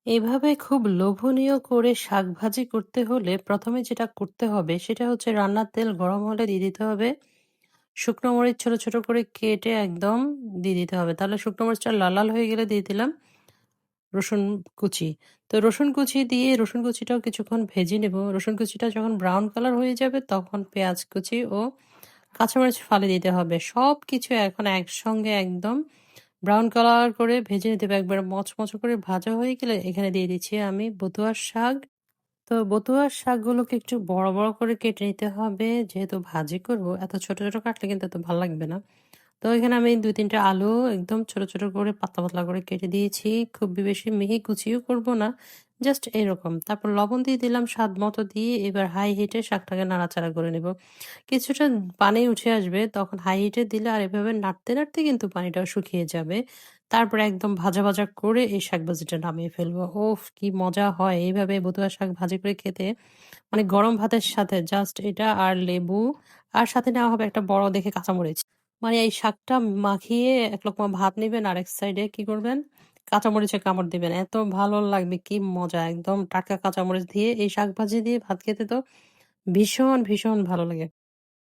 এভাবে খুব লোভনীয় করে শাকভাজি করতে হলে ১ম এ যেটা করতে হবে সেটা হচ্ছে রান্নার তেল গরম হলে দিয়ে দিতে হবে শুকনো মরিচ ছোট, ছোট করে কেটে একদম দিয়ে দিতে হবে। তাহলে শুকনো মরিচটা লাল, লাল হয়ে গেলে দিয়ে দিলাম রসুন কুচি। তো রসুন কুচি দিয়ে রসুন কুচিটাও কিছুক্ষণ ভেজে নেব। রসুন কুচিটা যখন ব্রাউন কালার হয়ে যাবে তখন পেঁয়াজ কুচি ও কাঁচামরিচ ফালি দিতে হবে। সবকিছু এখন একসঙ্গে একদম ব্রাউন কালার করে ভেজে নিতে হবে। একবারে মচমচে করে ভাজা হয়ে গেলে এখানে দিয়ে দিচ্ছি আমি বথুয়ার শাক। তো বথুয়ার শাকগুলোকে একটু বড়, বড় করে কেটে নিতে হবে। যেহেতু ভাজি করব, এত ছোট, ছোট কাটলে কিন্তু এত ভাল লাগবে না। তো এখানে আমি ২-৩ টা আলু একদম ছোট, ছোট করে পাতলা, পাতলা করে কেটে দিয়েছি। খুব বেশি মিহি কুচিও করব না। জাস্ট এরকম। তারপর লবণ দিয়ে দিলাম স্বাদ মতো দিয়ে এবার হাই হিটে শাকটাকে নাড়াচাড়া করে নেব। কিছুটা পানি উঠে আসবে তখন হাই হিটে দিলে আর এভাবে নাড়তে, নাড়তে কিন্তু পানিটাও শুকিয়ে যাবে। তারপরে একদম ভাজা, ভাজা করে এই শাক ভাজিটা নামিয়ে ফেলবো। ওফ! কি মজা হয় এইভাবে বথুয়া শাক ভাজি করে খেতে। মানে গরম ভাতের সাথে জাস্ট এটা আর লেবু আর সাথে নেওয়া হবে একটা বড় দেখে কাঁচামরিচ। মানে এই শাকটা মাখিয়ে এক লোকমা ভাত নিবেন, আরেক সাইডে কি করবেন? কাঁচামরিচের কামড় দিবেন। এত ভালো লাগবে কি মজা! একদম টাটকা কাঁচামরিচ দিয়ে এই শাক ভাজি দিয়ে ভাত খেতে তো ভীষণ, ভীষণ ভালো লাগে।